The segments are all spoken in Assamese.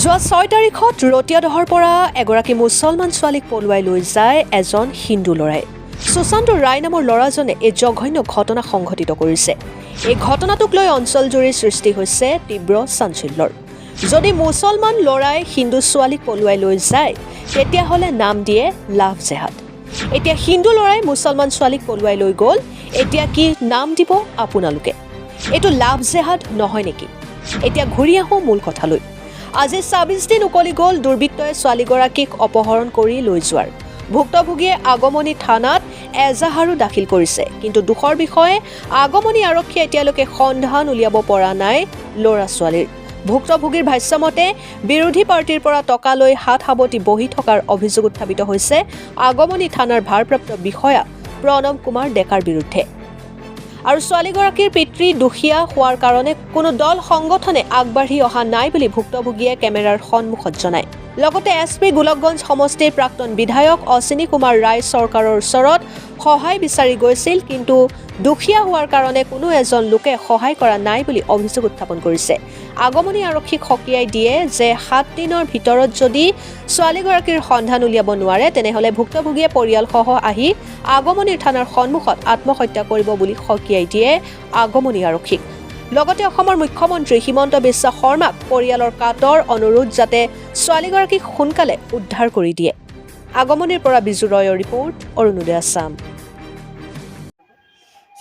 যোৱা 6 তাৰিখত ৰতিয়াদহৰ পৰা এগৰাকী মুছলমান ছোৱালীক পলুৱাই লৈ যায় এজন হিন্দু ল'ৰাই। সুশান্ত ৰায় নামৰ ল'ৰাজনে এই জঘন্য ঘটনা সংঘটিত কৰিছে। এই ঘটনাটোক লৈ অঞ্চলজুৰি সৃষ্টি হৈছে তীব্ৰ চাঞ্চল্যৰ। যদি মুছলমান ল'ৰাই হিন্দু ছোৱালীক পলুৱাই লৈ যায় তেতিয়াহ'লে নাম দিয়ে লাভ জেহাদ। এতিয়া হিন্দু ল'ৰাই মুছলমান ছোৱালীক পলুৱাই লৈ গ'ল, এতিয়া কি নাম দিব আপোনালোকে? এইটো লাভ জেহাদ নহয় নেকি? এতিয়া ঘূৰি আহোঁ মূল কথালৈ। আজি ২৬ দিন উকলি গ'ল দুৰ্বৃত্তই ছোৱালীগৰাকীক অপহৰণ কৰি লৈ যোৱাৰ। ভুক্তভোগীয়ে আগমনী থানাত এজাহাৰো দাখিল কৰিছে, কিন্তু দুখৰ বিষয়ে আগমনী আৰক্ষীয়ে এতিয়ালৈকে সন্ধান উলিয়াব পৰা নাই ল'ৰা ছোৱালীৰ। ভুক্তভোগীৰ ভাষ্যমতে বিৰোধী পাৰ্টিৰ পৰা টকা লৈ হাত সাৱটি বহি থকাৰ অভিযোগ উত্থাপিত হৈছে আগমনী থানাৰ ভাৰপ্ৰাপ্ত বিষয়া প্ৰণৱ কুমাৰ ডেকাৰ বিৰুদ্ধে। আৰু ছোৱালীগৰাকীৰ পিতৃ দুখীয়া হোৱাৰ কাৰণে কোনো দল সংগঠনে আগবাঢ়ি অহা নাই বুলি ভুক্তভোগীয়ে কেমেৰাৰ সন্মুখত জনায়। লগতে SP গোলকগঞ্জ সমষ্টিৰ প্ৰাক্তন বিধায়ক অশ্বিনী কুমাৰ ৰায় চৰকাৰৰ ওচৰত সহায় বিচাৰি গৈছিল, কিন্তু দুখীয়া হোৱাৰ কাৰণে কোনো এজন লোকে সহায় কৰা নাই বুলি অভিযোগ উত্থাপন কৰিছে। আগমনী আৰক্ষীক সকীয়াই দিয়ে যে 7 দিনৰ ভিতৰত যদি ছোৱালীগৰাকীৰ সন্ধান উলিয়াব নোৱাৰে তেনেহ'লে ভুক্তভোগীয়ে পৰিয়ালসহ আহি আগমনীৰ থানাৰ সন্মুখত আত্মহত্যা কৰিব বুলি সকীয়াই দিয়ে আগমনী আৰক্ষীক। লগতে অসমৰ মুখ্যমন্ত্ৰী হিমন্ত বিশ্ব শৰ্মাক পৰিয়ালৰ কাটৰ অনুৰোধ যাতে ছোৱালীগৰাকীক সোনকালে উদ্ধাৰ কৰি দিয়ে। আগমনীৰ পৰা বিজু ৰয়ৰ ৰিপৰ্ট, অৰুণোদয় আছাম।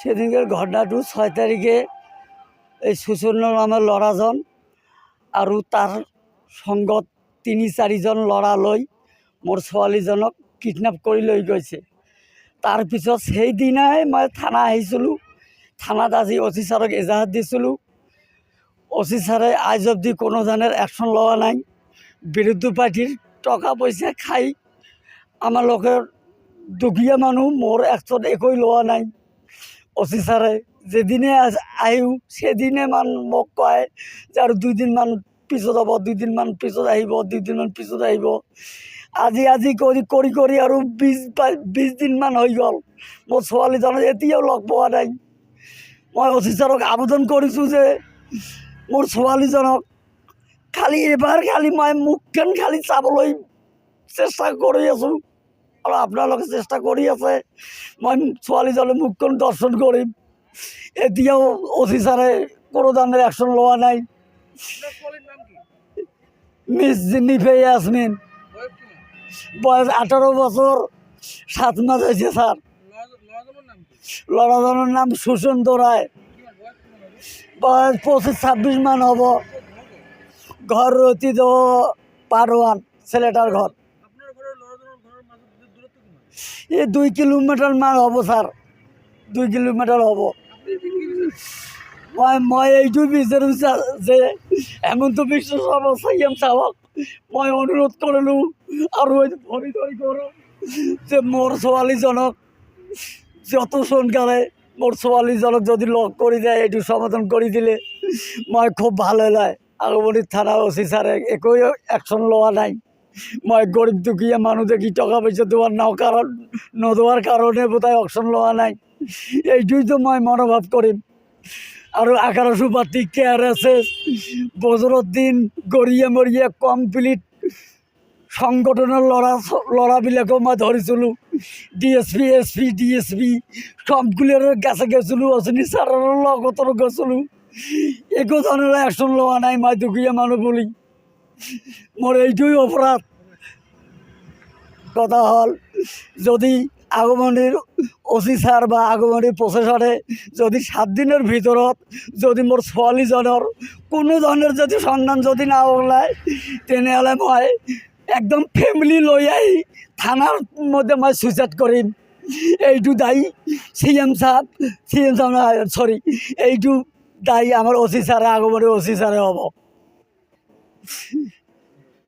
সেদিনকাৰ ঘটনাটো 6 তাৰিখে এই সুশন্য নামেৰ ল'ৰাজন আৰু তাৰ সংগত 3-4জন ল'ৰা লৈ মোৰ ছোৱালীজনক কিডনেপ কৰি লৈ গৈছে। তাৰপিছত সেইদিনাই মই থানা আহিছিলোঁ। থানাত আজি OC ছাৰক এজাহাৰ দিছিলোঁ। OC ছাৰে আজ অবধি কোনো ধৰণৰ একশ্যন লোৱা নাই। বিৰোধী পাৰ্টিৰ টকা পইচা খাই আমাৰ লোকেৰ দুখীয়া মানুহ মোৰ একশ্যন একোই লোৱা নাই। OC ছাৰে যেদিনে আহিও সেদিনে মোক কয় যে আৰু 2 দিনমান পিছত হ'ব, 2 দিনমান পিছত আহিব, 2 দিনমান পিছত আহিব। আজি কৰি আৰু 20 দিনমান হৈ গ'ল। মোৰ ছোৱালীজনক এতিয়াও লগ পোৱা নাই। মই OC ছাৰক আবেদন কৰিছোঁ যে মোৰ ছোৱালীজনক এবাৰ মই মুখখন চাবলৈ চেষ্টা কৰি আছোঁ, আৰু আপোনালোকে চেষ্টা কৰি আছে। মই ছোৱালীজনৰ মুখখন দৰ্শন কৰিম। এতিয়াও OC ছাৰে কোনো ধৰণৰ একশ্যন লোৱা নাই। মিছ জেনিফাৰ ইয়াসমিন, বয়স 18 বছৰ 7 মাস হয়েছে স্যাৰ। ল'ৰাজনৰ নাম সুশান্ত ৰায়, বয়স 25-26 মান হ'ব। ঘর রতিদেহ পারওয়ান, ছেলেটার ঘর। এই 2 কিলোমিটার মান হ'ব স্যার, 2 কিলোমিটার হ'ব। মই এইটো বিচাৰোঁ যে হেমন্ত বিশ্ব শৰ্মা CM সাহেবক মই অনুৰোধ কৰিলোঁ আৰু ভৰি ধৰি কৰোঁ যে মোৰ ছোৱালীজনক যত সোনকালে মোৰ ছোৱালীজনক যদি লগ কৰি যায় এইটো সমাধান কৰি দিলে মই খুব ভাল হয়। আগমনী থানা OC ছাৰে একোই একশ্যন লোৱা নাই। মই গৰীব দুখীয়া মানুহ দেখি টকা পইচা নদোৱাৰ কাৰণে বোধহয় একশ্যন লোৱা নাই। এইটোতো মই মনোভাৱ কৰিম। আৰু 1100 পাতি KRSS বজৰুদ্দিন গৰিয়া মৰিয়া কমপ্লিট সংগঠনৰ ল'ৰাবিলাকো মই ধৰিছিলোঁ। DSP SP DSP সবগুলোৰ কাছে গেছিলোঁ, অশ্বিনী ছাৰৰ লগতো গৈছিলোঁ। একো ধৰণৰ একশ্যন লোৱা নাই। মই দুখীয়া মানুহ বুলি মোৰ এইটোই অপৰাধ। কথা হ'ল যদি আগমনীৰ OC ছাৰ বা আগমনীৰ প্ৰশাসনে যদি 7 দিনৰ ভিতৰত যদি মোৰ ছোৱালীজনৰ কোনো ধৰণৰ যদি সন্ধান যদি না ওলায় তেনেহ'লে মই একদম ফেমিলি লৈ আহি থানাৰ মধ্যে মই সুইচাইড কৰিম। এইটো দায়ী CM সাহেব সৰি, এইটো দায়ী আমাৰ OC ছাৰে আগমনীৰ OC ছাৰে হ'ব।